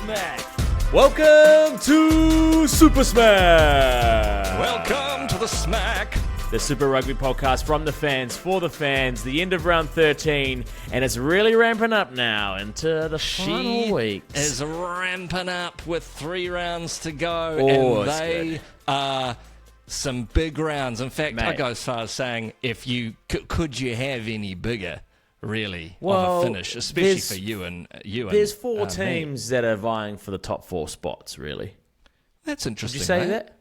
Smack. Welcome to Super Smack. Welcome to the Smack. The Super Rugby podcast from the fans, for the fans, the end of round 13, and it's really ramping up now into the final weeks. Is ramping up with 3 rounds to go, and they are some big rounds. In fact, Mate. I go as far as saying, if you could you have any bigger, really, Well, of a finish, especially for you and There's 4 me. teams that are vying for the top 4 spots, really. That's interesting. Did you say mate. that?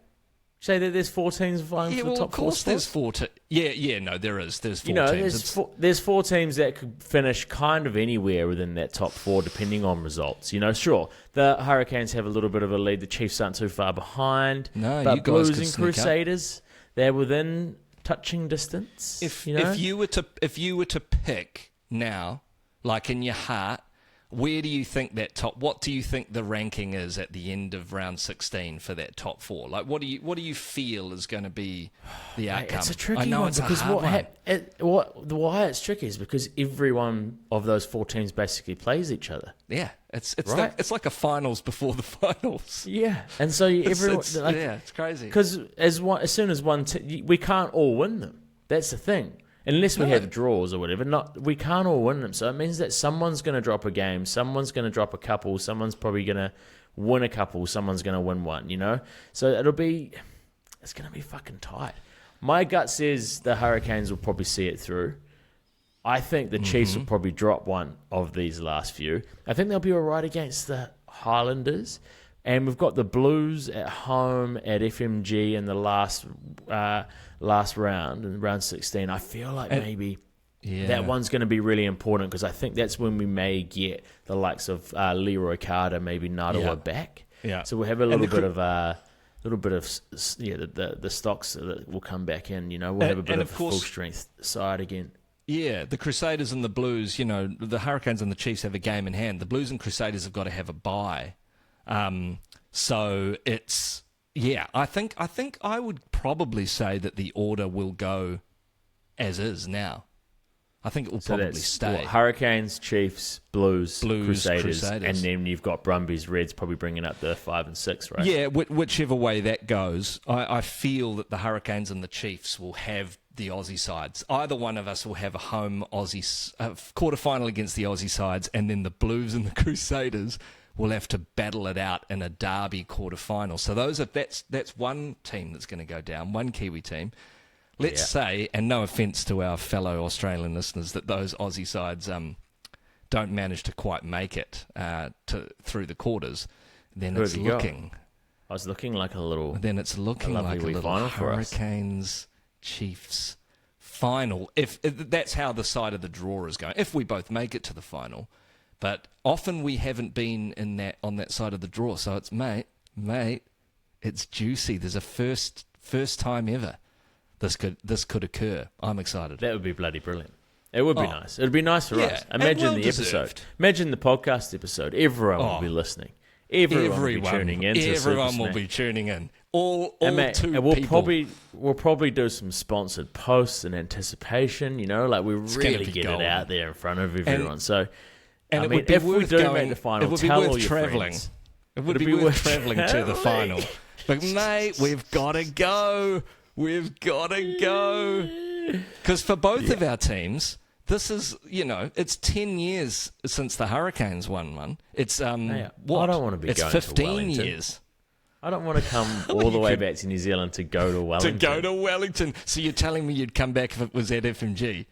Say that there's 4 teams vying for the top 4 spots? of course there's 4 teams. Yeah, there is. There's 4 teams. There's 4 teams that could finish kind of anywhere within that top 4, depending on results. Sure, the Hurricanes have a little bit of a lead. The Chiefs aren't too far behind. No, but you guys Blues could and sneak up. Crusaders, they're within touching distance. If you were to pick now, like in your heart, where do you think what do you think the ranking is at the end of round 16 for that top 4? Like, what do you feel is going to be the outcome? It's a tricky I know one it's because a hard one. why it's tricky is because every one of those 4 teams basically plays each other. Yeah, it's Right. it's like a finals before the finals. Yeah, and so everyone, it's crazy. because as soon as one we can't all win them. That's the thing. Unless we have draws or whatever, we can't all win them. So it means that someone's going to drop a game, someone's going to drop a couple, someone's probably going to win a couple, someone's going to win one, So it's going to be fucking tight. My gut says the Hurricanes will probably see it through. I think the Chiefs will probably drop one of these last few. I think they'll be all right against the Highlanders. And we've got the Blues at home at FMG in the last round, in round 16. I feel like maybe that one's going to be really important because I think that's when we may get the likes of Roigard, maybe Nadawa back. Yeah. So we'll have a little bit of the stocks that will come back in. We'll have a bit of a full strength side again. Yeah, the Crusaders and the Blues. The Hurricanes and the Chiefs have a game in hand. The Blues and Crusaders have got to have a bye. So it's I think I would probably say that the order will go as is now. I think it will probably stay. Hurricanes, Chiefs, Blues, Crusaders, and Crusaders. then you've got Brumbies, Reds probably bringing up the 5 and 6, right? Yeah, whichever way that goes, I feel that the Hurricanes and the Chiefs will have the Aussie sides. Either one of us will have a home Aussie quarterfinal against the Aussie sides, and then the Blues and the Crusaders will have to battle it out in a derby quarterfinal. So that's one team that's going to go down, one Kiwi team. Let's say, and no offence to our fellow Australian listeners, that those Aussie sides don't manage to quite make it through the quarters. Then it's looking. I was looking like a little. Then it's looking like a little final for us. Hurricanes Chiefs final. If that's how the side of the draw is going. If we both make it to the final. But often we haven't been on that side of the draw. So it's mate, it's juicy. There's a first time ever this could occur. I'm excited. That would be bloody brilliant. It would be nice. It would be nice for us. Imagine the episode. Imagine the podcast episode. Everyone will be listening. Everyone will be tuning in. Everyone will be tuning in. All two we'll people. We'll probably do some sponsored posts in anticipation. Like we really get it out there in front of everyone. And if we do make the final, it would be tell worth all your traveling. friends. It would be worth traveling to the final. But mate, we've got to go. We've got to go. Because for both of our teams, this is, it's 10 years since the Hurricanes won one. It's what? I don't want to be it's going 15 to Wellington. years. I don't want to come all the way back to New Zealand to go to Wellington. So you're telling me you'd come back if it was at FMG?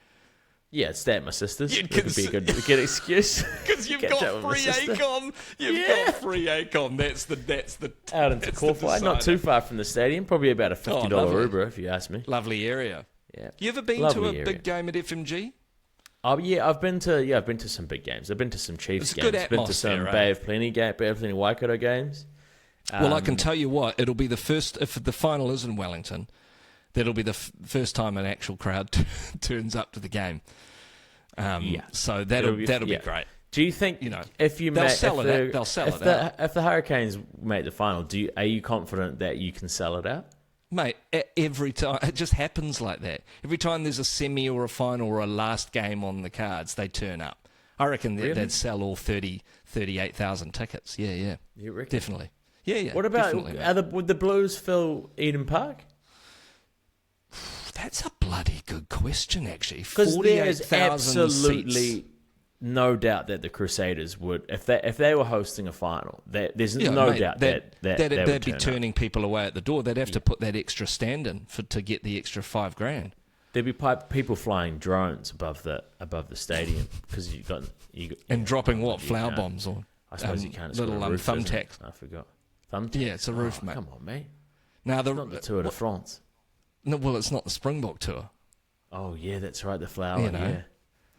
Yeah, it's that, my sisters. It could be a good excuse. Because you've got free ACOM. You've got free ACOM. That's the out into Corfly, not too far from the stadium. Probably about a $50 Uber, if you ask me. Lovely area. Yeah. You ever been to a big game at FMG? Oh yeah, I've been to some big games. I've been to some Chiefs games. I've been to some Bay of Plenty Waikato games. Well, I can tell you what, it'll be the first, if the final is in Wellington, that'll be the first time an actual crowd turns up to the game. So that'll be great. Do you think if you they'll sell it out? If the Hurricanes make the final, are you confident that you can sell it out? Mate, every time it just happens like that. Every time there's a semi or a final or a last game on the cards, they turn up. I reckon Really? they'd sell all 38,000 tickets. Yeah. You reckon? Definitely. Yeah. What about definitely, would the Blues fill Eden Park? That's a bloody good question, actually. Because there's 48,000 absolutely seats. no doubt that the Crusaders would, if they were hosting a final, there's Yeah, no mate, doubt that they they'd would be turn turning up. people away at the door. They'd have to put that extra stand in to get the extra $5,000. There'd be people flying drones above the stadium because you got And dropping what? you Flower can't. bombs or I suppose you can't. It's little got a roof, isn't it? thumbtacks. I forgot. Thumbtacks. Yeah, it's a roof, mate. Come on, mate. Now It's not the Tour de France. No, well, it's not the Springbok Tour. Oh yeah, that's right. The flower. You know.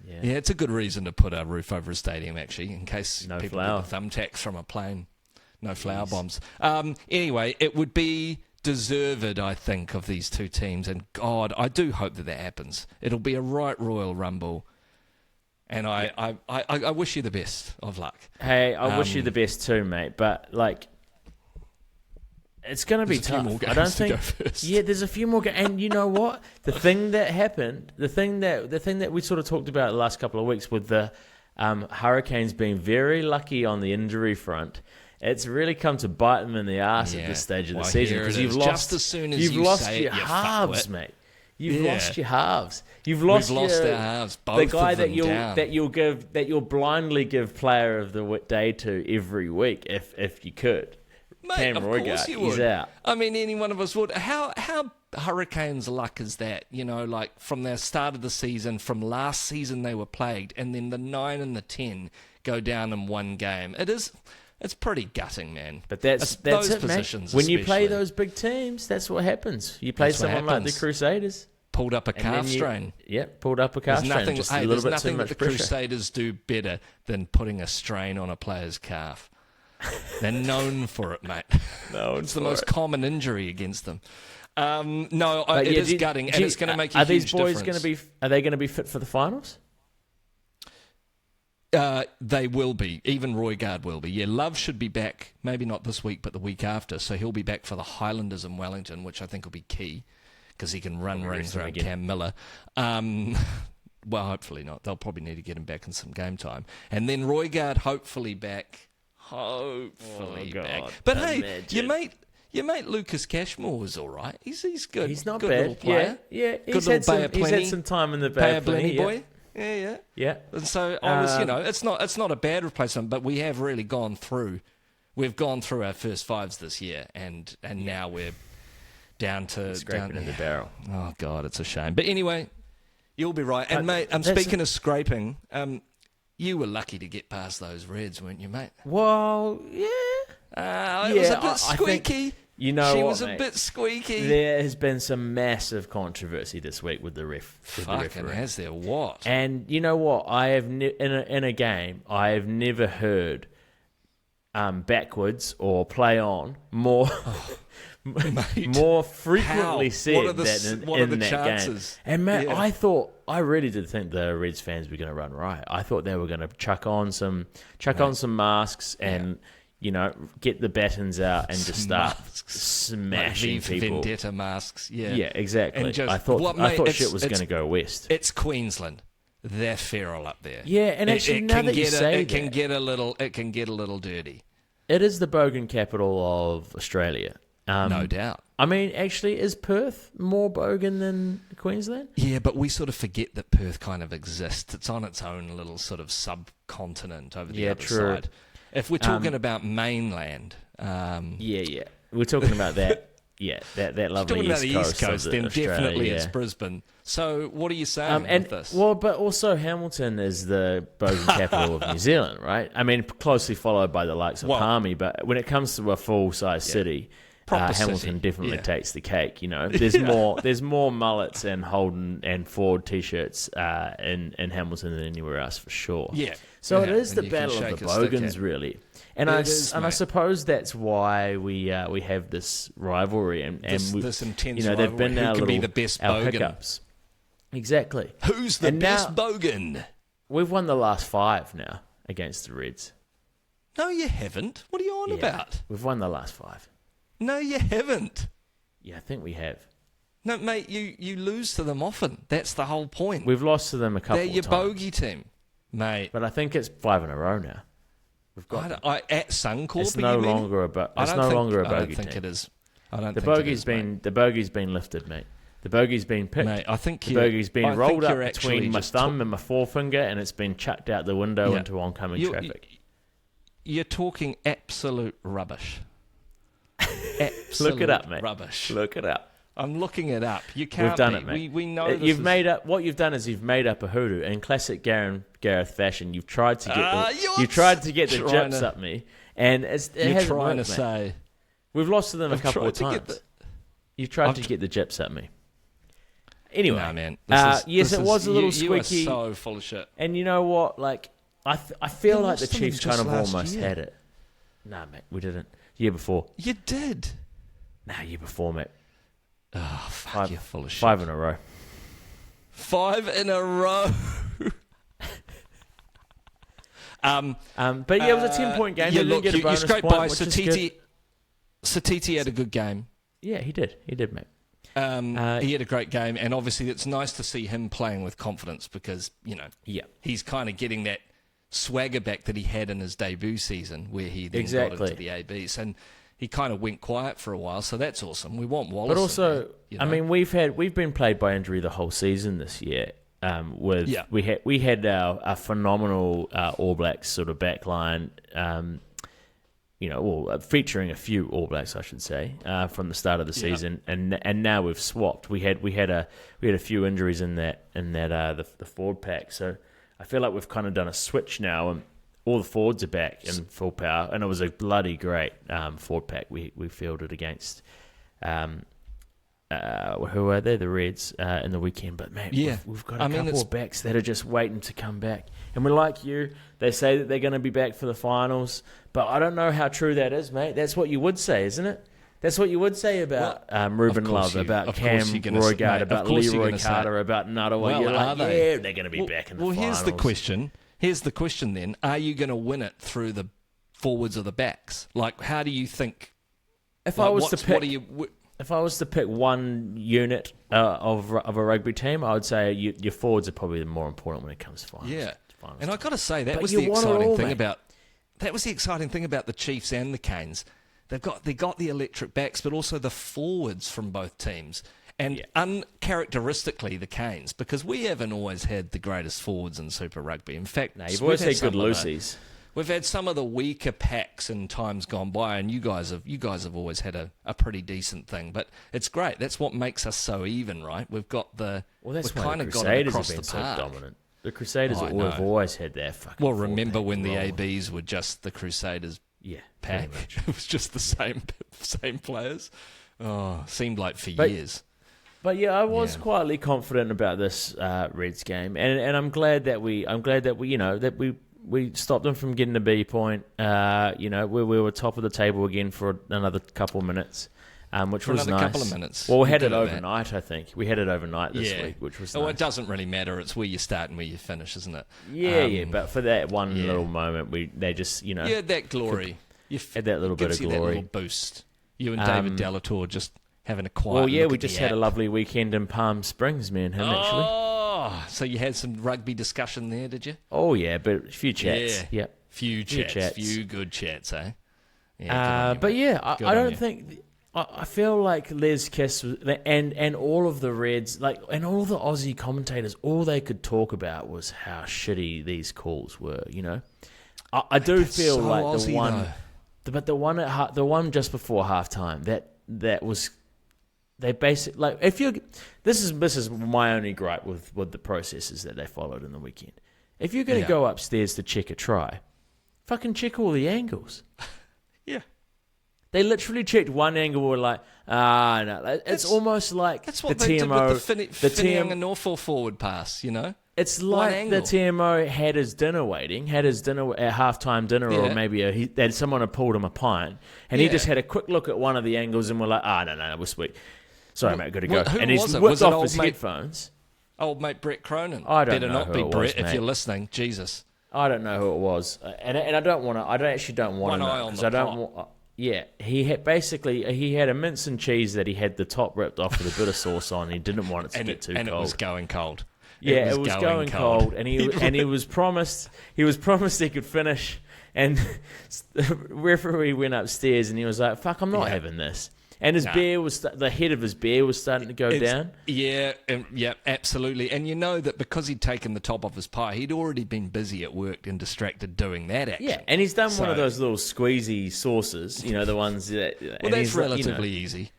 Yeah. Yeah, it's a good reason to put a roof over a stadium, actually, in case No people flower. get the thumbtacks from a plane. No flower bombs. Anyway, it would be deserved, I think, of these two teams. And God, I do hope that happens. It'll be a right Royal Rumble. And I wish you the best of luck. Hey, I wish you the best too, mate. But like, it's going to be There's a few tough. more I don't games to think. go first. Yeah, there's a few more. And you know what? The thing that happened, the thing that we sort of talked about the last couple of weeks with the Hurricanes being very lucky on the injury front. It's really come to bite them in the ass at this stage of the season because you've lost. Just as soon as you've you lost say your it, you halves, fuckwit. mate. You've Yeah. lost your halves. We've lost our halves. Both the guy of them that down. you'll blindly give player of the day to every week if you could. Mate, Cam of course Roigard, you he's would. out. I mean, any one of us would. How Hurricanes luck is that? You know, like from the start of the season, from last season they were plagued, and then the 9 and the 10 go down in one game. It's pretty gutting, man. But that's those it, positions. mate. When you play especially. those big teams, that's what happens. You play That's what someone like the happens. Crusaders. Pulled up a and calf then you- strain. Yep, pulled up a calf There's strain. nothing, Just hey, a little there's bit nothing too that much the pressure. Crusaders do better than putting a strain on a player's calf. They're known for it, mate. No, It's the most common injury against them. No, But it yeah, is gutting, and it's going to make a Are huge these boys difference. going to be? Are they going to be fit for the finals? They will be. Even Roigard will be. Yeah, Love should be back, maybe not this week, but the week after. So he'll be back for the Highlanders in Wellington, which I think will be key because he can run rings around again. Cam Miller. Well, hopefully not. They'll probably need to get him back in some game time. And then Roigard hopefully back. Hopefully Oh, back. God. But hey, Imagine. your mate Lucas Cashmore is all right. He's good. He's not good bad. little player. Yeah. Good He's little had, Bay of he's had Plenty. some time in the Bay Bay of Plenty yeah. boy. Yeah. Yeah. And so I was, it's not a bad replacement, but we have really gone through. We've gone through our first fives this year, and now we're down to Scraping in the barrel. Oh God, it's a shame. But anyway, you'll be right. And mate, I'm that's- speaking of scraping. You were lucky to get past those Reds, weren't you, mate? Well, yeah. It was a bit I think- squeaky. You know she what, was a mate? bit squeaky. There has been some massive controversy this week with the Fucking referee. has there what? And you know what? I have in a game, I have never heard backwards or play on more more frequently How? said What are the than s- in, what are in the that chances? game. And man, Yeah. I really did think the Reds fans were going to run riot. I thought they were going to chuck on some masks and get the batons out and just start smashing like V for people. Vendetta masks. Yeah, Yeah, exactly. And just, I thought mate, shit was going to go west. It's Queensland. They're feral up there. Yeah, and actually, now that you say it can that- get a little dirty. It is the Bogan capital of Australia. No doubt. I mean, actually, is Perth more Bogan than Queensland? Yeah, but we sort of forget that Perth kind of exists. It's on its own little sort of subcontinent over the other true. side. If we're talking about mainland, Yeah. We're talking about that. Yeah, that lovely talking about the East Coast, of then Australia, definitely yeah. it's Brisbane. So what are you saying And with this? but also Hamilton is the Bogan capital of New Zealand, right? I mean, closely followed by the likes of Palmy, but when it comes to a full-size city, Proper Hamilton city, definitely yeah. takes the cake. There's more mullets and Holden and Ford t-shirts in Hamilton than anywhere else for sure. Yeah. So Yeah, it is and the you can battle shake of the a stick Bogans, at. really. And It I is, and I mate. suppose that's why we have this rivalry and This intense they've rivalry. been Who our can be little- the best our Bogan? hiccups. Exactly. Who's the And best now- Bogan? We've won the last 5 now against the Reds. No, you haven't. What are you on Yeah, about? We've won the last 5. No, you haven't. Yeah, I think we have. No, mate, you lose to them often. That's the whole point. We've lost to them a couple They're of your times. bogey team. Mate. But I think it's 5 in a row now. We've got. At Suncorp, It's no longer a bogey I don't think team. it is. I don't The think bogey's it is, the bogey's been lifted, mate. The bogey's been picked. Mate, I think the bogey's been rolled up actually between my thumb and my forefinger, and it's been chucked out the window into oncoming traffic. You're talking absolute rubbish. Absolute Look it up, mate. Rubbish. Look it up. I'm looking it up. You can't. We've done it, mate. We know you've made up. What you've done is you've made up a hoodoo in classic Gareth fashion. You've tried to get the jips up me, and you're trying to say we've lost to them a couple of times. You've tried to get the jips at me. Anyway, nah, man. Yes, it was a little squeaky. You are so full of shit. And you know what? Like, I feel like the Chiefs kind of almost had it. Nah, mate, we didn't. Year before. You did. Nah, year before, mate. Oh, fuck, you're full of shit. 5 in a row. 5 in a row. But yeah, it was a 10-point game. Yeah, Didn't get a bonus you scraped point, by. which is good. Satiti had a good game. Yeah, he did. He did, mate. He had a great game, and obviously it's nice to see him playing with confidence because, he's kind of getting that swagger back that he had in his debut season where he then got into the ABs. And he kind of went quiet for a while, so that's awesome. We want Wallace. But also, I mean, we've been plagued by injury the whole season this year. We had our phenomenal All Blacks sort of backline, featuring a few All Blacks, I should say, from the start of the season, and now we've swapped. We had a few injuries in the forward pack, so I feel like we've kind of done a switch now, and all the forwards are back in full power, and it was a bloody great forward pack we fielded against. Who are they? The Reds in the weekend. But man, we've got a couple of backs that are just waiting to come back. And we're like you. They say that they're going to be back for the finals, but I don't know how true that is, mate. That's what you would say, isn't it? That's what you would say about Ruben Love, about Cam Roigard, about Leroy Carter, about Nuttall. Well, you're like, they're going to be back in the finals. Well, here's the question then. Are you going to win it through the forwards or the backs? Like, how do you think? If I was to pick one unit of a rugby team, I would say your forwards are probably the more important when it comes to finals. Yeah, finals and I got to say that but was the exciting thing about the Chiefs and the Canes. They got the electric backs, but also the forwards from both teams, and uncharacteristically the Canes, because we haven't always had the greatest forwards in Super Rugby. In fact, you've always had good loosies. We've had some of the weaker packs in times gone by, and you guys have always had a pretty decent thing. But it's great. That's what makes us so even, right? We've got that's why the Crusaders have been so dominant. The Crusaders have always had their fucking. Well, remember when the ABs were just the Crusaders pack? It was just the same players. Oh, seemed like for years. But yeah, I was quietly confident about this Reds game, and I'm glad that we stopped them from getting a B point. We were top of the table again for another couple of minutes, which was nice. Couple of minutes. Well, we had it overnight, I think. We had it overnight this week, which was nice. Well, it doesn't really matter. It's where you start and where you finish, isn't it? Yeah, but for that one little moment, they just, Yeah, that glory. Had that little bit of glory. That little boost. You and David Delator just having a quiet look we just had a lovely weekend in Palm Springs, me and him, actually. Oh, so you had some rugby discussion there, did you? Oh, yeah, but a few chats. Yeah. Yep. Few good chats, eh? Yeah, but yeah, I don't think... I feel like Les Kiss and all of the Reds, and all the Aussie commentators, all they could talk about was how shitty these calls were, I do feel so like Aussie, but the one just before halftime, that was... They basically this is my only gripe with the processes that they followed in the weekend. If you're going to go upstairs to check a try, fucking check all the angles. Yeah, they literally checked one angle. We're like, no. It's almost like that's what the they TMO, did with the Finning and Norfolk forward pass. It's like the TMO had his dinner waiting, at halftime dinner, or maybe someone had pulled him a pint, and he just had a quick look at one of the angles, and we're like, no, we're sweet. Sorry, mate, got to go. And he's whipped off his headphones. Old mate Brett Cronin. I don't Better know not who be it Brett was, if you're listening. Jesus. I don't know who it was, and I don't want to. I actually don't want to know because I don't want. Yeah, he had a mince and cheese that he had the top ripped off with a bit of sauce on. He didn't want it to get too cold. And it was going cold. Yeah, it was going cold, and he was promised he could finish, and the referee went upstairs and he was like, "Fuck, I'm not having this." And his beer the head of his beer was starting to go down. Yeah, absolutely. And you know that because he'd taken the top off his pie, he'd already been busy at work and distracted doing that action. Yeah, and he's done one of those little squeezy sauces, the ones that... Well, that's relatively easy.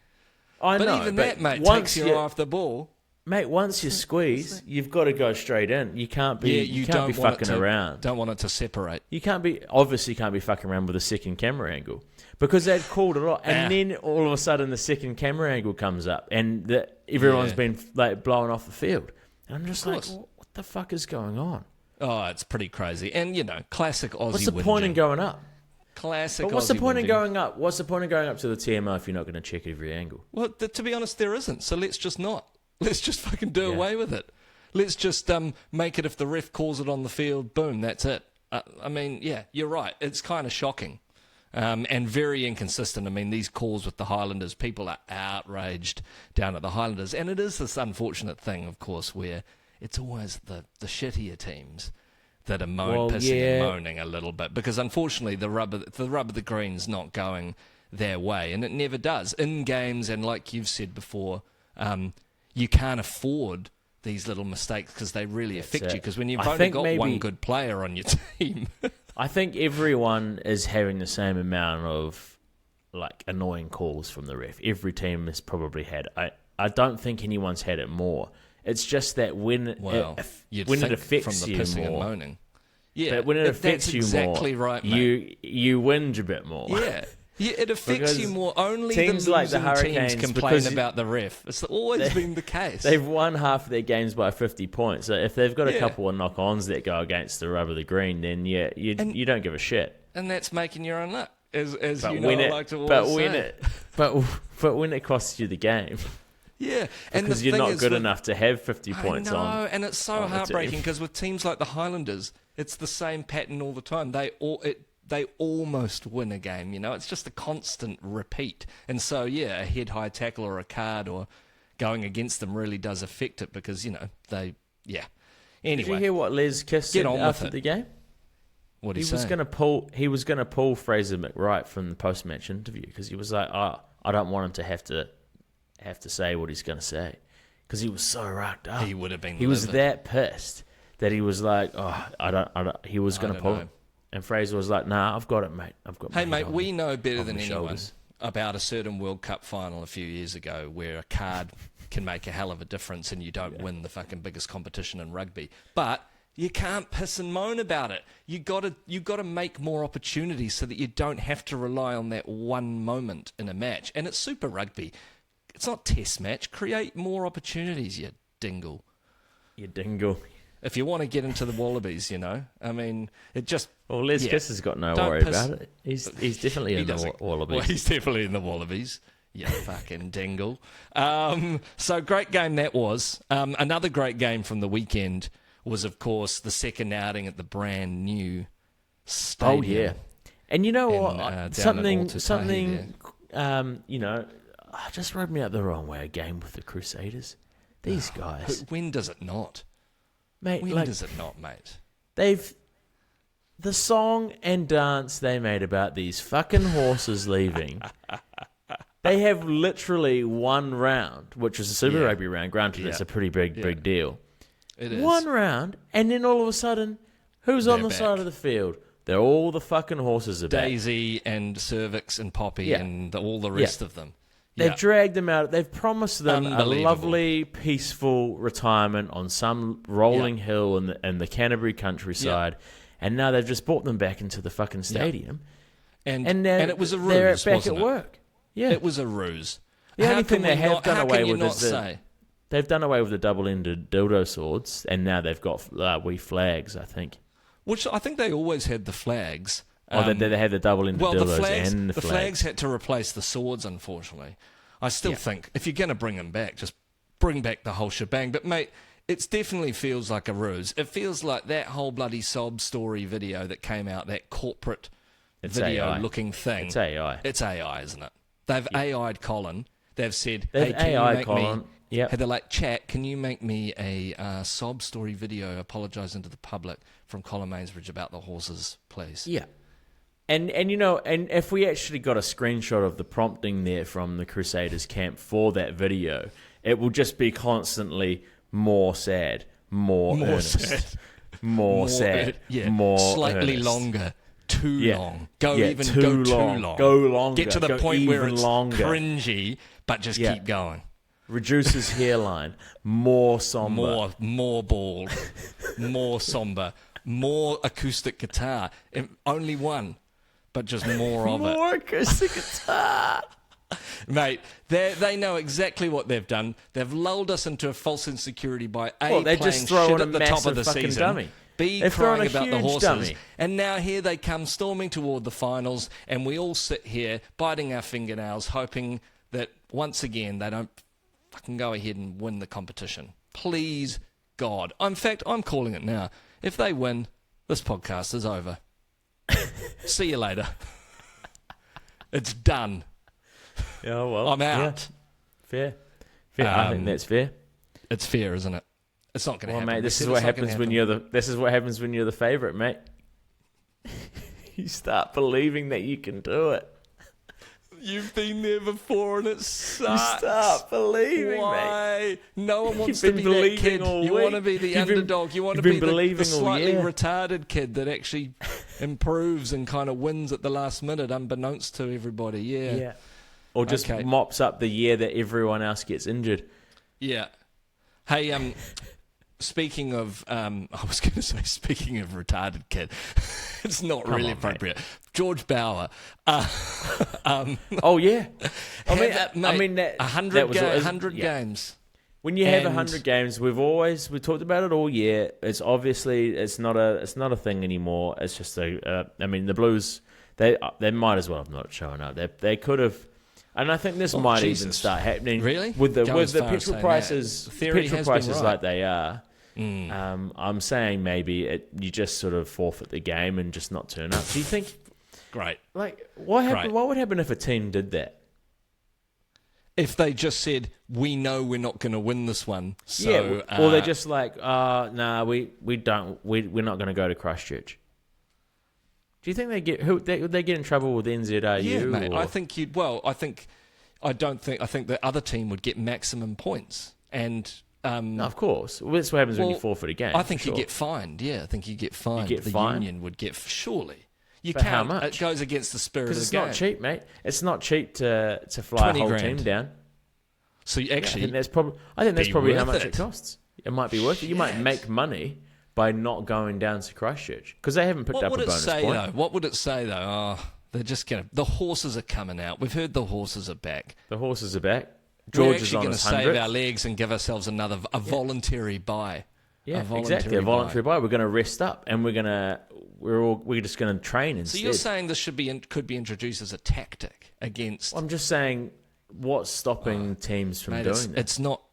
I know, but even that, mate, takes you off the ball. Mate, once you squeeze, you've got to go straight in. You can't be, you can't be fucking around. Don't want it to separate. You can't be fucking around with a second camera angle. Because they'd called it off, and then all of a sudden the second camera angle comes up, and everyone's been blown off the field. And I'm just like, what the fuck is going on? Oh, it's pretty crazy. And classic Aussie. What's the point in going up? Classic. But what's the point in going up? What's the point in going up to the TMO if you're not going to check every angle? Well, to be honest, there isn't. So let's just not. Let's just fucking do away with it. Let's just make it if the ref calls it on the field, boom, that's it. I mean, you're right. It's kind of shocking. And very inconsistent. I mean, these calls with the Highlanders, people are outraged down at the Highlanders. And it is this unfortunate thing, of course, where it's always the shittier teams that are pissing and moaning a little bit. Because unfortunately, the rub of the green's not going their way. And it never does. In games, and like you've said before, you can't afford these little mistakes because they really affect you. Because when you've only got one good player on your team... I think everyone is having the same amount of annoying calls from the ref. Every team has probably had it. I don't think anyone's had it more. It's just that when it affects from the you pissing more, and moaning. But when it affects you more, right, mate. you whinge a bit more. Yeah. Yeah, it affects you more. Only teams the like the losing Hurricanes teams complain about the ref. It's always been the case. They've won half of their games by 50 points. So if they've got a couple of knock-ons that go against the rub of the green, then you don't give a shit. And that's making your own luck, as but I like to always say. But when it costs you the game... Yeah, and because you're not good enough to have 50 points on. I know, and it's so heartbreaking because with teams like the Highlanders, it's the same pattern all the time. They almost win a game, It's just a constant repeat. And so, a head-high tackle or a card or going against them really does affect it because, Anyway. Did you hear what Les Kiss said after the game? What did he say? He was going to pull Fraser McWright from the post-match interview because he was like, I don't want him to have to say what he's going to say because he was so rocked up. He would have been He was that pissed that he was like, he was going to pull him. And Fraser was like, nah, I've got it, mate. Hey, mate, we know better than anyone about a certain World Cup final a few years ago where a card can make a hell of a difference and you don't win the fucking biggest competition in rugby. But you can't piss and moan about it. You got to make more opportunities so that you don't have to rely on that one moment in a match. And it's Super Rugby. It's not Test match. Create more opportunities, you dingle. You dingle. If you want to get into the Wallabies, I mean, it just... Well, Les Kiss has got no worry about it. He's definitely in the Wallabies. Well, he's definitely in the Wallabies. You fucking dingle. So great game that was. Another great game from the weekend was, of course, the second outing at the brand new stadium. Oh, yeah. And you know what? Something just rubbed me up the wrong way again with the Crusaders. These guys. When does it not? Mate, when does it not, mate? The song and dance they made about these fucking horses leaving. They have literally one round, which is a Super Rugby round. Granted, it's a pretty big deal. It is. One round, and then all of a sudden, who's on the side of the field? They're all the fucking horses are back. Daisy and Cervix and Poppy and all the rest of them. They've dragged them out. They've promised them a lovely, peaceful retirement on some rolling hill in the Canterbury countryside. And now they've just brought them back into the fucking stadium. And it was a ruse, they're back at work. Yeah. It was a ruse. The only thing they have done away with is they've done away with the double-ended dildo swords, and now they've got wee flags, I think. Which I think they always had the flags. They had the double-ended dildos and the flags. The flags had to replace the swords, unfortunately. I still think, if you're going to bring them back, just bring back the whole shebang. But, mate, it definitely feels like a ruse. It feels like that whole bloody sob story video that came out, that corporate video-looking thing. It's AI. It's AI, isn't it? They've AI'd Colin. They've said, Can you make me Yep. Hey, they're like, chat, can you make me a sob story video apologising to the public from Colin Mainsbridge about the horses, please? Yeah. And and if we actually got a screenshot of the prompting there from the Crusaders camp for that video, it will just be constantly more sad, more earnest, sad. more sad, yeah, more slightly earnest. longer, too long. Go too long. Go longer. Get to the point where it's longer. cringy, but just keep going. Reduces hairline, more somber. More bald, more somber, more acoustic guitar. Only one, but just more of it. More acoustic guitar. Mate, they know exactly what they've done. They've lulled us into a false insecurity by playing just shit throwing at the a top of the massive fucking season. dummy. They're crying about the horses. Dummy. And now here they come storming toward the finals, and we all sit here biting our fingernails, hoping that once again they don't fucking go ahead and win the competition. Please, God. In fact, I'm calling it now. If they win, this podcast is over. See you later. It's done. Yeah, well, I'm out. Yeah. Fair. I think that's fair. It's fair, isn't it? It's not going to happen. Mate, this is what happens when you're the favourite, mate. You start believing that you can do it. You've been there before and it sucks. You start believing, Why? mate. No one wants You've to be been that believing kid. all You week. want to be the You've been- underdog. You want to you've be been the believing all slightly year. retarded kid that actually improves and kind of wins at the last minute, unbeknownst to everybody. Yeah. Or just Okay. mops up the year that everyone else gets injured. Yeah. Hey, speaking of, I was going to say, speaking of retarded kid, it's not really appropriate. George Bauer. Oh yeah. I mean that 100 games. When you have And- 100 games, we talked about it all year. It's obviously it's not a thing anymore. It's just I mean the Blues they might as well have not shown up. They could have, and I think this might even Jesus. start happening. Really? with the Go as far as petrol saying prices, that. The theory petrol has been prices right. like they are. I'm saying maybe you just sort of forfeit the game and just not turn up. Do you think? Great. Like what happened? Great. What would happen if a team did that? If they just said, we know we're not going to win this one, so... or they're just like, nah, we're not going to go to Christchurch. Do you think they get in trouble with NZRU? yeah, mate, or? I think I think the other team would get maximum points. And... No, of course. Well, that's what happens when you well, forfeit a game. I think sure. you get fined. Yeah, I think you get fined. You get the fined? union would get... Surely. You But can't... how much? It goes against the spirit of Because the it's game. not cheap, mate. It's not cheap to fly a 20 whole grand. team down. So you I actually... think that's probably how worth much it. it costs. It might be worth it. You might make money by not going down to Christchurch because they haven't picked What up would a it bonus say, point. though? What would it say, though? Oh, they're just going to... The horses are coming out. We've heard the horses are back. The horses are back. We're George is actually on going to his save 100th. our legs and give ourselves a voluntary buy. Yeah, A exactly. A voluntary buy. We're going to rest up, and we're just going to train instead. So you're saying this could be introduced as a tactic against... I'm just saying, what's stopping teams from Mate, doing that? it's not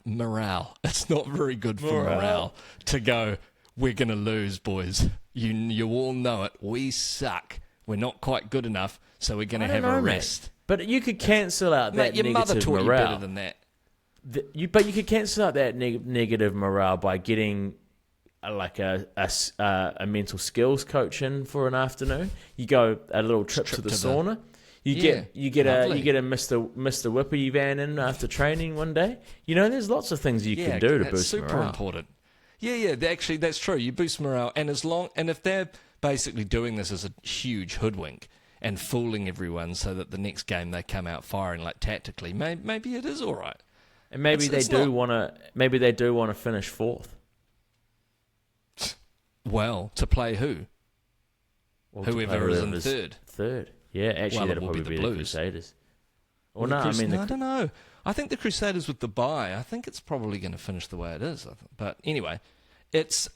morale. It's not very good for morale to go, we're going to lose, boys. You all know it. We suck. We're not quite good enough, so we're going to have a rest. Mate. But you could cancel out that Mate, your mother negative taught morale. you better than that. But you could cancel out that negative morale by getting a mental skills coach in for an afternoon. You go a little trip to the sauna. You get a Mr. Whippy van in after training one day. You know, there's lots of things you can do to boost super morale. important. Yeah. Actually, that's true. You boost morale, and if they're basically doing this as a huge hoodwink and fooling everyone, so that the next game they come out firing like tactically, maybe it is all right. And maybe they do want to finish fourth. Well, to play who? Well, Whoever is in third. Third. Yeah, actually, Well, it that'll will be probably the be the Blues. Crusaders. Well, Well, I don't know. I think the Crusaders with the bye, I think it's probably going to finish the way it is. But anyway, it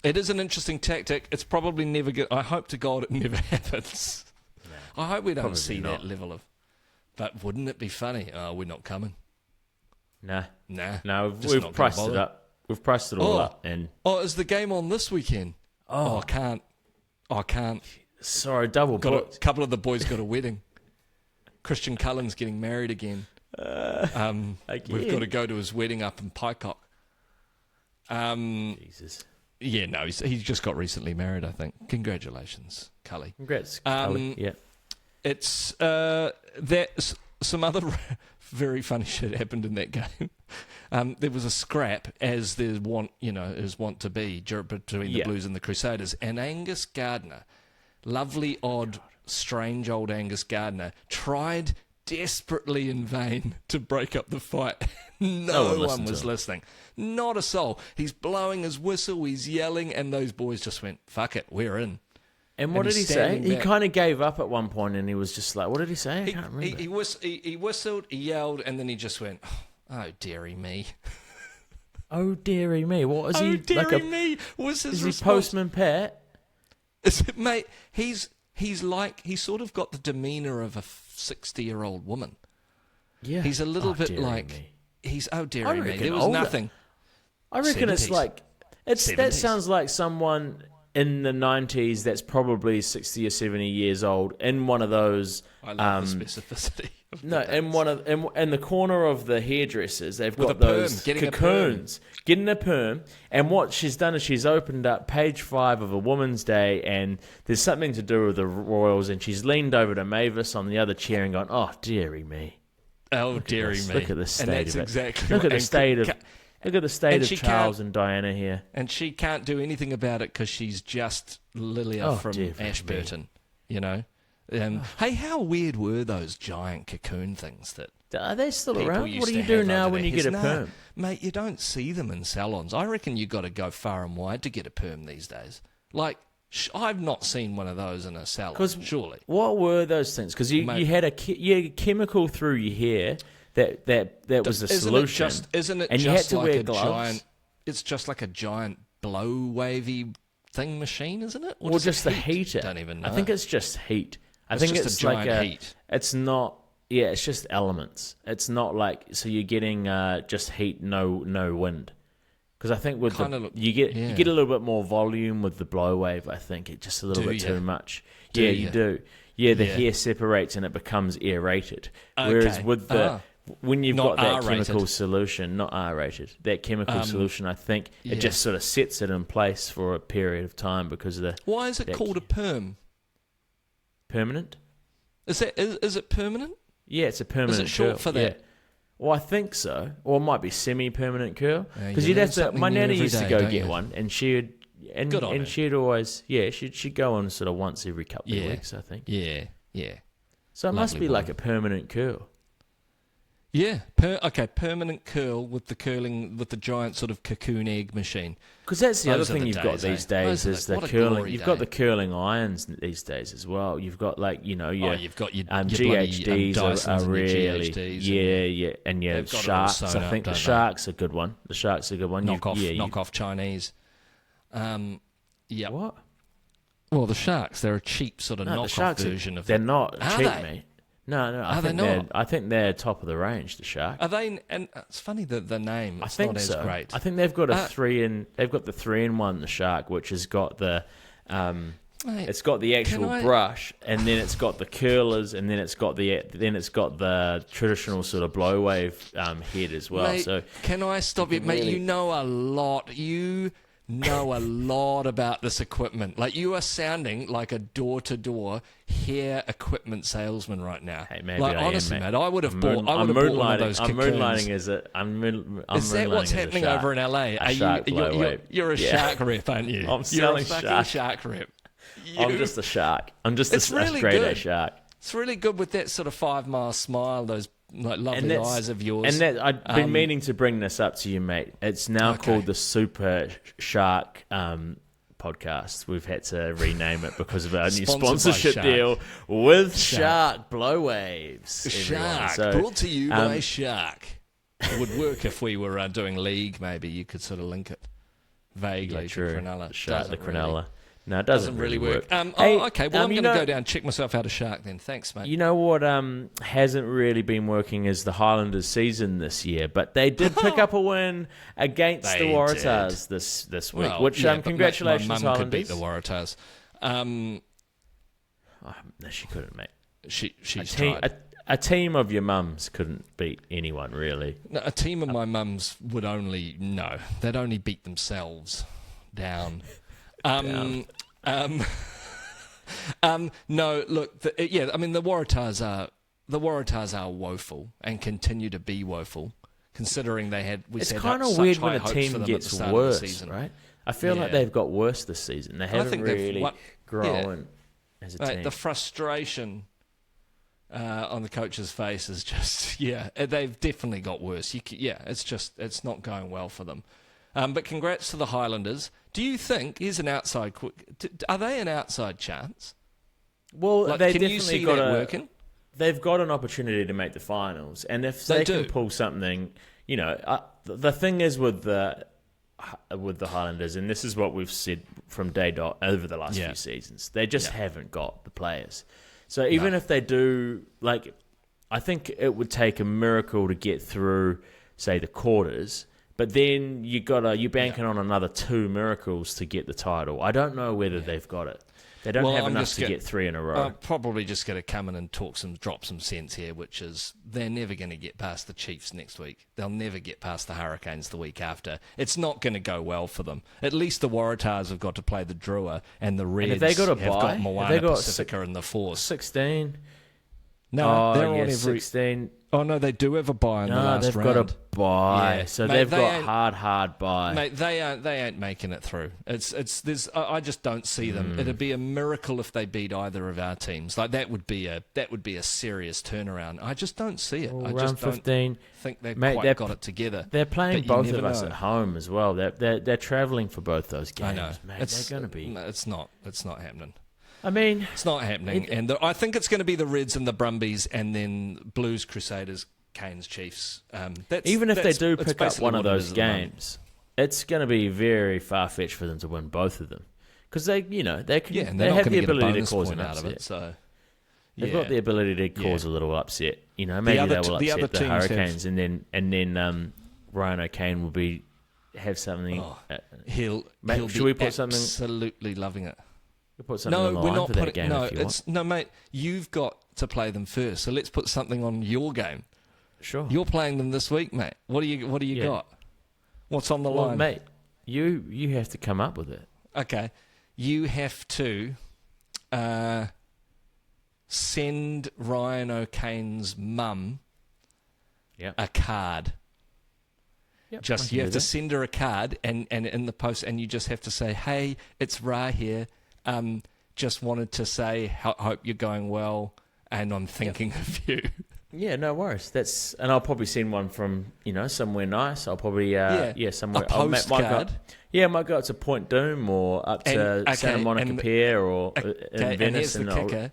is an interesting tactic. It's probably never good. I hope to God it never happens. I hope we don't probably see not. that level of... But wouldn't it be funny? Oh, we're not coming. Nah. Nah. Just We've not gonna priced it bother. up. We've priced it all up. And is the game on this weekend? Oh, I can't. sorry, double booked. A couple of the boys got a wedding. Christian Cullen's getting married again. We've got to go to his wedding up in Pycock. Jesus. Yeah, no, he's just got recently married, I think. Congratulations, Cully. Congrats, Cully. Yeah. It's there's some other very funny shit happened in that game. There was a scrap, as there's wont to be between the Blues and the Crusaders, and Angus Gardner, lovely, odd, strange old Angus Gardner, tried desperately in vain to break up the fight. No one was listening. Not a soul. He's blowing his whistle, he's yelling, and those boys just went, fuck it, we're in. And what did he say? He kind of gave up at one point, and he was just like, what did he say? I can't remember. He whistled, he yelled, and then he just went, oh, deary me. Oh, dearie me. What is he? Oh, dearie me was his response. Is he Postman Pat? Is it, mate, he's sort of got the demeanour of a 60-year-old woman. Yeah. He's a little bit like... Me. He's, oh, dearie me. There was older. nothing. I reckon 70s. It's like... That sounds like someone in the 90s that's probably 60 or 70 years old in one of those... I love the specificity. In the corner of the hairdressers, they've With got a perm, those getting cocoons. Getting a perm. And what she's done is she's opened up page 5 of a Woman's Day, and there's something to do with the Royals, and she's leaned over to Mavis on the other chair and gone, oh, dearie me. Oh, dearie me. Look at the state and that's of it. Exactly Look at the state of... Look at the state of can't- Charles and Diana here. And she can't do anything about it because she's just Lilia from dear Ashburton, you know? Hey, how weird were those giant cocoon things that Are they still people around? used What do to you do have now over when their you get a heads? perm? No, mate, you don't see them in salons. I reckon you got to go far and wide to get a perm these days. Like, I've not seen one of those in a salon, surely. What were those things? Because you had a chemical through your hair that was the solution. Isn't it and just you had to like wear a gloves? giant... It's just like a giant blow wavy thing machine, isn't it? Or just the heater? Don't even know. I think it's just heat. I It's think just it's a giant like heat. It's not. Yeah, it's just elements. It's not like so you're getting just heat, no wind. Because I think with you get a little bit more volume with the blow wave. I think it's just a little bit too much. You do. Yeah, the hair separates and it becomes aerated. Okay. Whereas with the when you've Not got that R-rated. chemical solution, not R-rated, that chemical solution, I think it just sort of sets it in place for a period of time because of the. Why is it called a perm? Permanent? Is it permanent? Yeah, it's a permanent. Is it short curl. for that? Yeah. Well, I think so. Or it might be semi-permanent curl. Because you you'd learn have to. something My new nanny every used to day, go don't get you? one, and she'd Good on her. she'd always she'd go on sort of once every couple of weeks, I think. Yeah. So it must Lovely be like woman. a permanent curl. Yeah. Permanent curl with the giant sort of cocoon egg machine. Because that's the Those other are thing the you've got days, these eh? days Those are is the- the what a curling. glory You've got day. the curling irons these days as well. You've got like your You've got your bloody, GHDs Dysons are and your really GHDs and your They've got it all sharks. sewn I up, think the don't they? sharks are a good one. The sharks are a good one. knock off Chinese. Yeah. What? Well, the sharks, they're a cheap sort of No, the knockoff sharks version of they're them. not Are cheap, they? mate. No. Are they not? I think they're top of the range. The shark. Are they? And it's funny that the name. I It's think not so. as great. I think they've got They've got the 3-in-1. The shark, which has got the. Mate, It's got the actual brush, and then it's got the curlers, and then it's got the traditional sort of blow wave head as well. Mate, So can I stop you, mate? really- You know a lot. You know a lot about this equipment. Like, you are sounding like a door-to-door hair equipment salesman right now. Hey, maybe like, I am, honestly, mate. mate, I would have I'm bought. I I'm would have bought one of those I'm cocoons. moonlighting as a. I'm Is that what's happening over in LA? A shark blow wave. You're a Yeah. shark rep, aren't you? I'm You're a selling fucking shark. shark rep. I'm just a shark. I'm just It's a really grade A good. shark. It's really good with that sort of 5-mile smile, those like lovely that's- eyes of yours. And that I've been meaning to bring this up to you, mate. It's now called the Super Shark podcast. We've had to rename it because of our new Sponsored by sponsorship Shark. deal with Shark Blow Waves. everyone. Shark, So, brought to you by Shark. It would work if we were doing league, maybe. You could sort of link it vaguely yeah, to true. Cronulla. The Shark, the Doesn't really- Cronulla. No, it doesn't really work. Hey, okay, well, I'm you going to know- go down and check myself out a Shark then. Thanks, mate. You know what hasn't really been working is the Highlanders season this year, but they did pick up a win against They the Waratahs this week, Well, which yeah, but congratulations, my mum could beat Highlanders. the Waratahs. Oh, no, she couldn't, mate. She's Team, tried. A team of your mums couldn't beat anyone, really. No, a team of my mums would only... No, they'd only beat themselves down. No, look, the Waratahs are woeful and continue to be woeful, considering It's kind of weird when a team gets worse, right? I feel like they've got worse this season. They haven't really grown as a team. The frustration on the coach's face is just, they've definitely got worse. It's not going well for them. But congrats to the Highlanders. Do you think, here's an outside, are they an outside chance? Well, they can definitely you see got that working? They've got an opportunity to make the finals, and if they can pull something, the thing is with the Highlanders, and this is what we've said from day dot over the last few seasons, they just haven't got the players. So even if they do, I think it would take a miracle to get through, say, the quarters. But then you're banking on another 2 miracles to get the title. I don't know whether they've got it. They don't have enough to get 3 in a row. I'm probably just going to come in and drop some sense here, which is they're never going to get past the Chiefs next week. They'll never get past the Hurricanes the week after. It's not going to go well for them. At least the Waratahs have got to play the Drua, and the Reds have got Moana, Pacifica, and the Force. 16. No, they're on every 16. Oh no, they do have a bye in the last round. They've got a bye, so mate, they've got hard bye. Mate, they ain't making it through. I just don't see them. It'd be a miracle if they beat either of our teams. That would be a serious turnaround. I just don't see it. I just don't think they've quite got it together. They're playing both of us at home as well. They're travelling for both those games. I know. Mate, they're going to be. It's not happening. I mean, it's not happening, and I think it's going to be the Reds and the Brumbies, and then Blues, Crusaders, Canes, Chiefs. Even if they do pick up one of those games, it's going to be very far fetched for them to win both of them, because they have the ability to cause an upset. Out of it. So they've got the ability to cause a little upset. Maybe they will upset the Hurricanes, and then Ryan O'Kane will have something. He'll should we put something? Absolutely loving it. No, we're not putting. No, mate. You've got to play them first. So let's put something on your game. Sure. You're playing them this week, mate. What do you got? What's on the line, mate? You have to come up with it. Okay. You have to send Ryan O'Kane's mum a card. Yep, you have to send her a card, and in the post, and you just have to say, "Hey, it's Ra here. Just wanted to say, hope you're going well, and I'm thinking of you." Yeah, no worries. And I'll probably send one from somewhere nice. I'll probably somewhere. A postcard. I might go up to Point Doom or up to Santa Monica Pier or in Venice. And here's the kicker.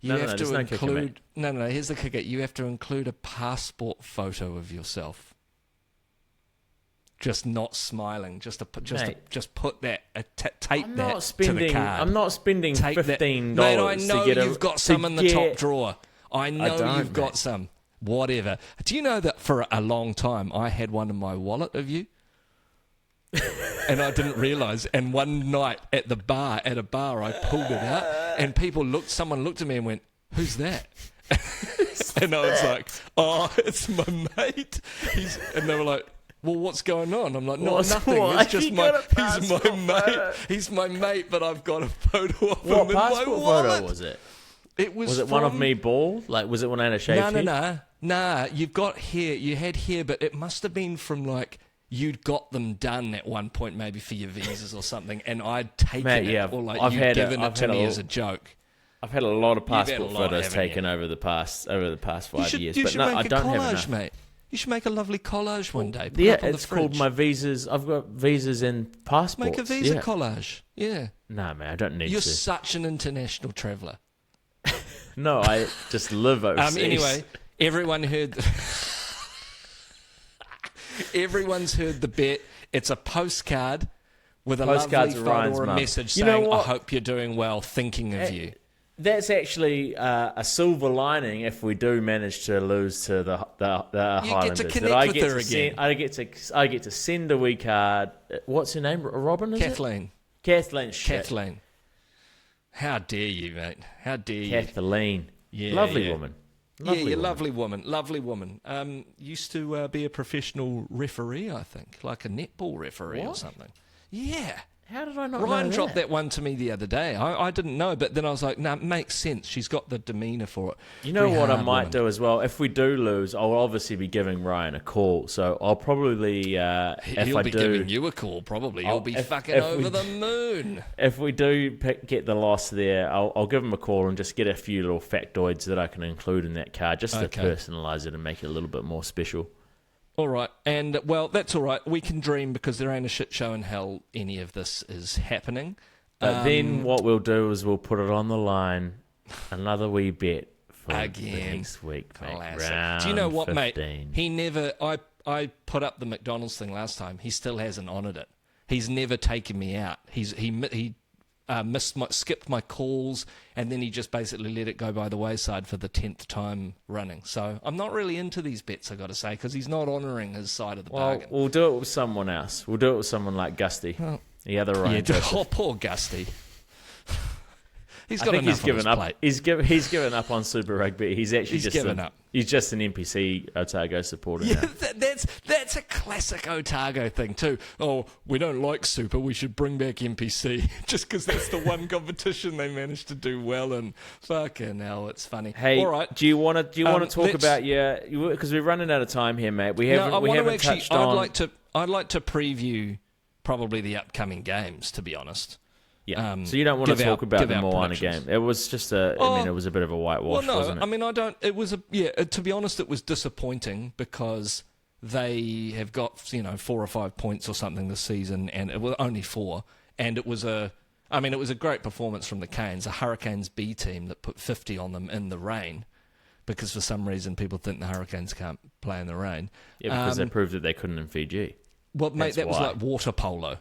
Here's the kicker. You have to include a passport photo of yourself. Just not smiling. Just put that. Tape that to the card. I'm not spending $15 Mate, I know you've got some in the top drawer. I know you've got some. Whatever. Do you know that for a long time I had one in my wallet of you? And I didn't realise. And one night at a bar, I pulled it out, and someone looked at me and went, "Who's that?" And I was like, "Oh, it's my mate." And they were like, "Well, what's going on?" I'm like, nothing. It's just he's my mate. He's my mate, but I've got a photo of him in my wallet. What passport photo was it? Was it one of me bald? Was it when I had a shaved head? No. You've got hair. You had hair, but it must have been from you'd got them done at one point, maybe for your visas or something, and I'd taken it, or you'd given it to me as a joke. I've had a lot of passport photos taken over the past 5 years, but no, I don't have enough. Mate. You should make a lovely collage one day. It's called my visas. I've got visas and passports. Make a visa collage. Yeah. No, man, I don't need to. You're such an international traveller. No, I just live overseas. Anyway, everyone's heard the bet. It's a postcard with a lovely photo or a message saying, "I hope you're doing well, thinking of you." That's actually a silver lining if we do manage to lose to the Highlanders. You get to connect with her again. I get to send a wee card. What's her name? Robin? Kathleen. Kathleen. How dare you, mate? How dare you? Kathleen. Yeah, Lovely woman. Lovely woman. Used to be a professional referee, I think, like a netball referee or something. Yeah. How did I not Ryan know dropped that one to me the other day. I didn't know, but then I was like, it makes sense. She's got the demeanour for it. You know Very what I hard might woman. do as well? If we do lose, I'll obviously be giving Ryan a call. So I'll probably, He'll be giving you a call, probably. He'll be fucking over the moon. If we do get the loss there, I'll give him a call and just get a few little factoids that I can include in that card, just to personalise it and make it a little bit more special. All right, and, well, that's all right. We can dream because there ain't a shit show in hell any of this is happening. But then what we'll do is we'll put it on the line, another wee bet for Again. next week, mate. Classic. Do you know what, 15. mate? He never... I put up the McDonald's thing last time. He still hasn't honoured it. He's never taken me out. He skipped my calls, and then he just basically let it go by the wayside for the 10th time running. So I'm not really into these bets, I got to say, because he's not honouring his side of the bargain. We'll do it with someone else. We'll do it with someone like Gusty, the other Ryan Joseph. Poor Gusty. He's I got think enough he's given on up. his plate. He's given up on Super Rugby. He's given up. He's just an NPC Otago supporter Yeah, now. that's a classic Otago thing too. Oh, we don't like Super, we should bring back NPC just because that's the one competition they managed to do well in. Fucking hell, it's funny. Hey, all right. do you want to talk about because we're running out of time here, mate. We haven't touched on. I'd like to preview probably the upcoming games, to be honest. Yeah. So you don't want to talk about the Moana game? It was just it was a bit of a whitewash, wasn't it? I mean, I don't. It was to be honest, it was disappointing because they have got 4 or 5 points or something this season, and it was only 4. And it was a great performance from the Canes, a Hurricanes B team that put 50 on them in the rain, because for some reason people think the Hurricanes can't play in the rain. Yeah, because they proved that they couldn't in Fiji. Well, mate, that was like water polo.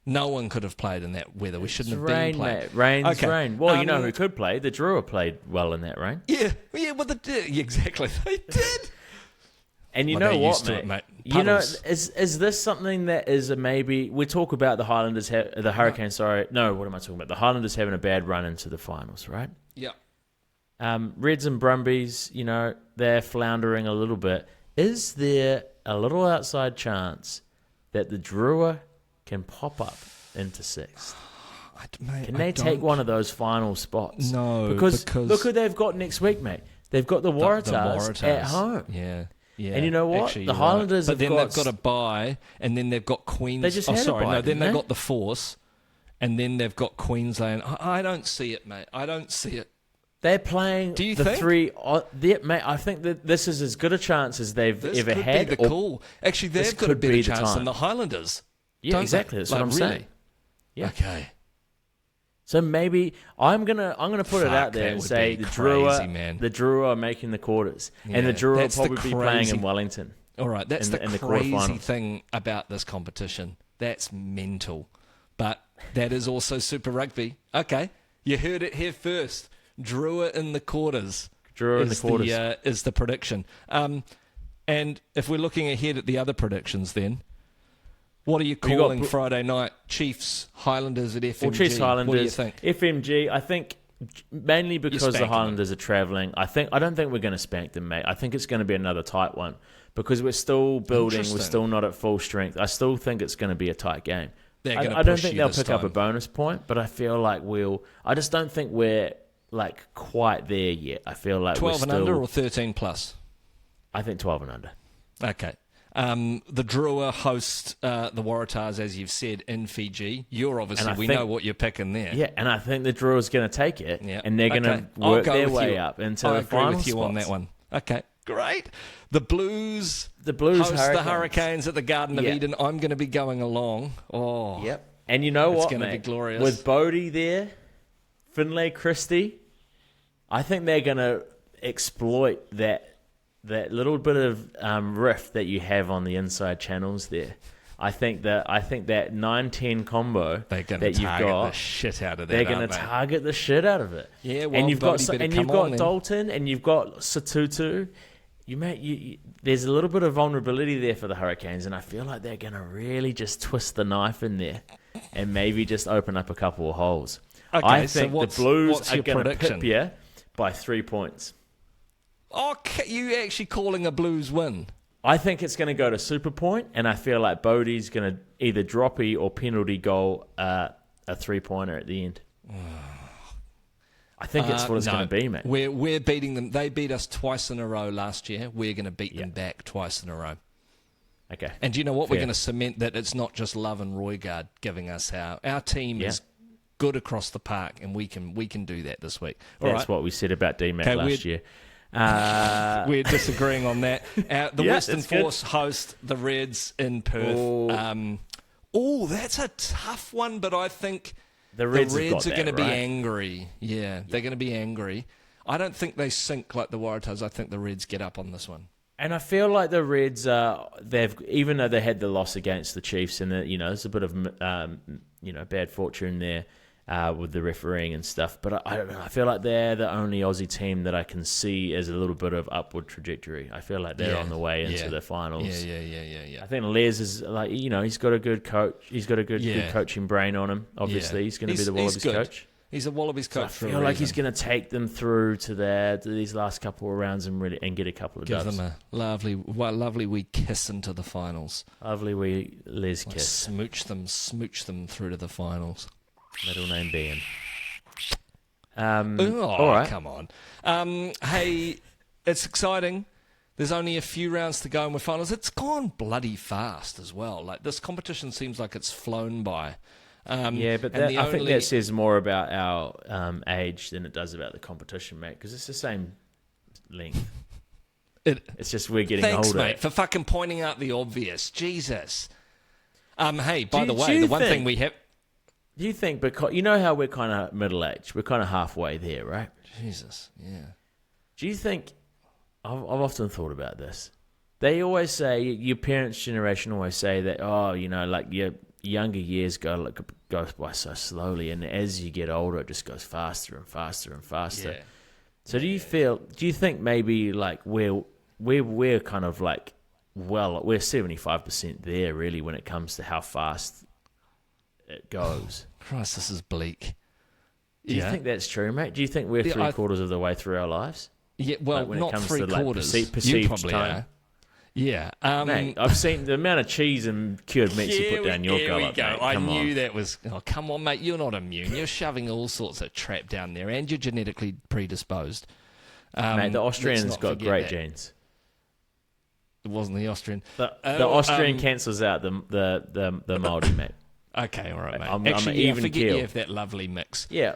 No one could have played in that weather. We shouldn't have rain, been playing. Mate. Rain's rain. Well, you know who could play? The Drua played well in that rain. Yeah, well, exactly. They did. And you know what, mate? You know, Puddles. is this something that is maybe... We talk about the Highlanders... the Hurricanes, sorry. No, what am I talking about? The Highlanders having a bad run into the finals, right? Yeah. Reds and Brumbies, they're floundering a little bit. Is there a little outside chance that the Drua can pop up into 6th? Can they take one of those final spots? No, because look who they've got next week, mate. They've got the Waratahs at home. Yeah. And you know what? Actually, the Highlanders right. But have then they've got a bye, and then they've got Queens. They just had a bye, then they've they? got the Force, and then they've got Queensland. I don't see it, mate. I don't see it. They're playing Do you the think? 3... mate, I think that this is as good a chance as they've ever had. This could be the call. Actually, they've got a better chance than the Highlanders. Yeah, exactly. That's what I'm saying. Yeah. Okay. So maybe I'm gonna put it out there and say the Drua are making the quarters, and the Drua will probably be playing in Wellington. All right, that's in the the crazy quarterfinals. thing about this competition. That's mental, but that is also Super Rugby. Okay, you heard it here first. Drua in the quarters. Drua in the quarters is the prediction. And if we're looking ahead at the other predictions, then. What are you calling Friday night? Chiefs, Highlanders at FMG? Well, Chiefs, Highlanders. What do you think? FMG, I think mainly because the Highlanders are travelling. I don't think we're going to spank them, mate. I think it's going to be another tight one because we're still building. We're still not at full strength. I still think it's going to be a tight game. I don't think they'll pick up a bonus point, but I feel like I just don't think we're like quite there yet. I feel like 12 we're and still, under or 13 plus? I think 12 and under. Okay. The Drua host the Waratahs, as you've said, in Fiji. We know what you're picking there. Yeah, and I think the Drua's going to take it, and they're going to I'll work go their with way you. up into I the agree final with you spots. on that one. Okay, great. The Blues host the Hurricanes at the Garden of Eden. I'm going to be going along. Oh, yep. And you know what, it's going to be glorious. With Bodie there, Finlay Christie, I think they're going to exploit that little bit of rift that you have on the inside channels there. I think that 9-10 combo they're going that to you've target got, the shit out of that. they're going to target the shit out of it. Yeah, well, and you've got then. Dalton and you've got Satutu. There's a little bit of vulnerability there for the Hurricanes, and I feel like they're going to really just twist the knife in there and maybe just open up a couple of holes. Okay, I think the Blues are your going to prediction? pip you by 3 points. Oh, you actually calling a Blues win? I think it's going to go to super point, and I feel like Bodie's going to either droppy or penalty goal a 3-pointer at the end. I think it's what it's going to be, mate. We're beating them. They beat us twice in a row last year. We're going to beat them back twice in a row. Okay. And do you know what? Fair. We're going to cement that it's not just Love and Roigard giving us our team is good across the park, and we can do that this week. That's what we said about DMAC last year. We're disagreeing on that. The Western Force host the Reds in Perth. That's a tough one, but I think the Reds are going to be angry. Yeah, they're going to be angry. I don't think they sink like the Waratahs. I think the Reds get up on this one. And I feel like the Reds, even though they had the loss against the Chiefs, and there's a bit of bad fortune there with the refereeing and stuff. But I don't know. I feel like they're the only Aussie team that I can see as a little bit of upward trajectory. I feel like they're on the way into the finals. Yeah. I think Les is like, he's got a good coach. He's got a good coaching brain on him. Obviously, he's going to be the Wallabies coach. He's a Wallabies coach. So I feel like he's going to take them through to these last couple of rounds and get a couple of dubs. Give them a lovely wee kiss into the finals. Lovely wee Les kiss. Smooch them through to the finals. Middle name being. All right. Come on. Hey, it's exciting. There's only a few rounds to go in with finals. It's gone bloody fast as well. Like, this competition seems like it's flown by. But I think that says more about our age than it does about the competition, mate, because it's the same length. It's just we're getting older. Thanks, mate, for fucking pointing out the obvious. Jesus. Hey, by the way, the one thing we have... Do you think, because you know how we're kind of middle-aged, we're kind of halfway there, right? Jesus, yeah. Do you think... I've often thought about this. They always say, your parents' generation always say that, like your younger years go by so slowly, and as you get older, it just goes faster and faster and faster. Yeah. So do you think maybe like we're kind of like, we're 75% there really when it comes to how fast it goes? Christ, this is bleak. Do you think that's true, mate? Do you think we're three-quarters of the way through our lives? Yeah, well, like when not it comes three-quarters. To, like, perceived you probably time. Are. Yeah. Mate, I've seen the amount of cheese and cured meats you put down your gullet. Here we go. I knew on. that was... Oh, come on, mate. You're not immune. You're shoving all sorts of crap down there, and you're genetically predisposed. Mate, the Austrian's got great genes. It wasn't the Austrian. The Austrian cancels out the Māori, mate. Okay, all right, mate. Actually, I'm even keel. You have that lovely mix. Yeah.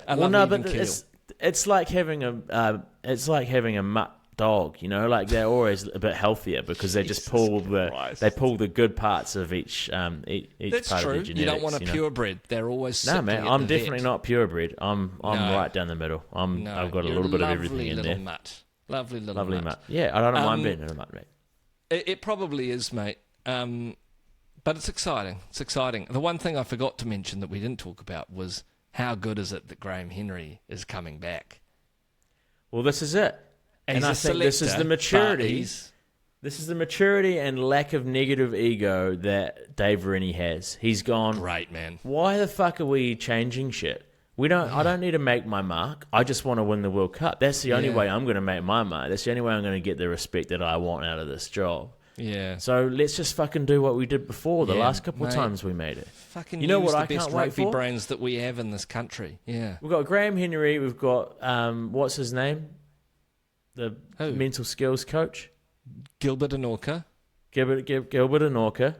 It's like having a mutt dog, like they're always a bit healthier because they just pull the good parts of each That's part true. of their genetics. You don't want a purebred. They're always man. I'm definitely not purebred. I'm right down the middle. I've got a little bit of everything in there. Lovely little mutt. Yeah, I don't mind being a mutt, mate. It probably is, mate. But it's exciting. It's exciting. The one thing I forgot to mention that we didn't talk about was how good is it that Graham Henry is coming back? Well, this is it. And I think this is the maturity. This is the maturity and lack of negative ego that Dave Rennie has. He's gone, great, man. Why the fuck are we changing shit? I don't need to make my mark. I just want to win the World Cup. That's the only way I'm going to make my mark. That's the only way I'm going to get the respect that I want out of this job. Yeah. So let's just fucking do what we did before the last couple of times we made it. Fucking you know what I can't wait for? Rugby brains that we have in this country. Yeah. We've got Graham Henry. We've got what's his name? The mental skills coach. Gilbert Anorca. Gilbert Anorca.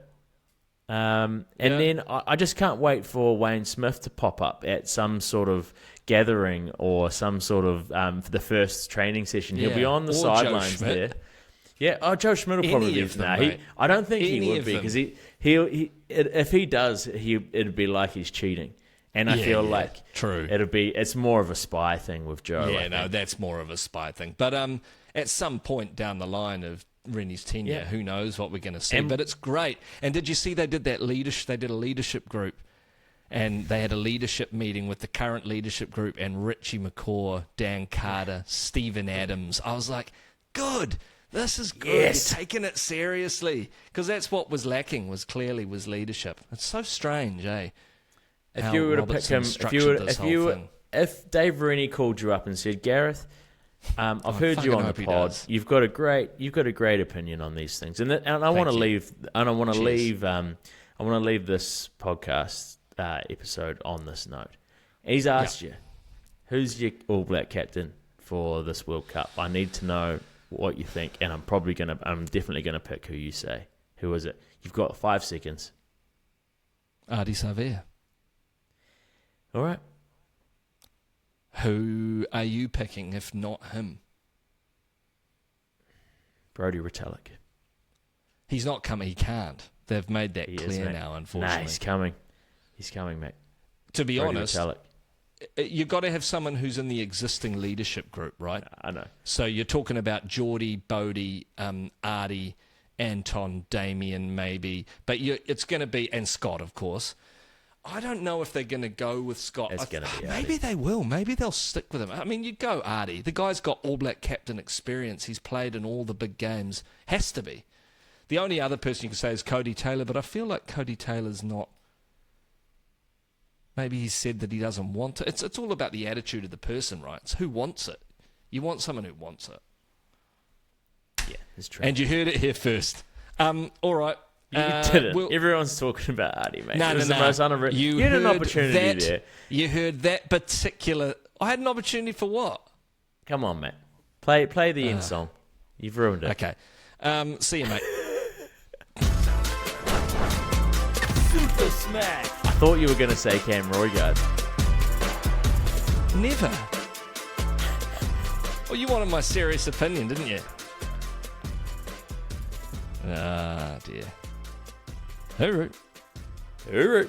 And then I just can't wait for Wayne Smith to pop up at some sort of gathering or some sort of the first training session. He'll be on the sidelines there. Yeah, Joe Schmidt will probably be there. I don't think he would be because if he does, it'd be like he's cheating. And I feel like true. It's more of a spy thing with Joe. Yeah, no, that's more of a spy thing. But at some point down the line of Rennie's tenure, who knows what we're going to see. But it's great. And did you see they did that leadership? They did a leadership group, and they had a leadership meeting with the current leadership group and Richie McCaw, Dan Carter, Stephen Adams. I was like, good. This is good. Yes. You're taking it seriously because that's what was lacking. Was leadership. It's so strange, eh? If you were to pick him, if Dave Rennie called you up and said, Gareth, I've heard you on the pod. You've got a great opinion on these things, and I want to leave this podcast episode on this note. He's asked you, who's your All Black captain for this World Cup? I need to know what you think, and I'm definitely gonna pick who you say. Who is it? You've got 5 seconds. Ardie Savea. All right. Who are you picking if not him? Brodie Retallick. He's not coming. He can't. They've made that clear now, unfortunately. Nah, he's coming. He's coming, mate. To be Brodie honest, Retallick. You've got to have someone who's in the existing leadership group, right? I know. So you're talking about Geordie, Bodie, Ardie, Anton, Damien, maybe. But it's going to be, and Scott, of course. I don't know if they're going to go with Scott. It's going to be maybe they will. Maybe they'll stick with him. I mean, you go Ardie. The guy's got All Black captain experience. He's played in all the big games. Has to be. The only other person you can say is Cody Taylor, but I feel like Cody Taylor's not. Maybe he said that he doesn't want it. It's all about the attitude of the person, right? It's who wants it. You want someone who wants it. Yeah, it's true. And you heard it here first. All right. You did it. Everyone's talking about Ardie, mate. No, it was the most unreal. You had an opportunity there. You heard that particular. I had an opportunity for what? Come on, mate. Play the end song. You've ruined it. Okay. See you, mate. Super smack. I thought you were going to say Cam Roigard. Never. Well, you wanted my serious opinion, didn't you? Ah, dear. All right.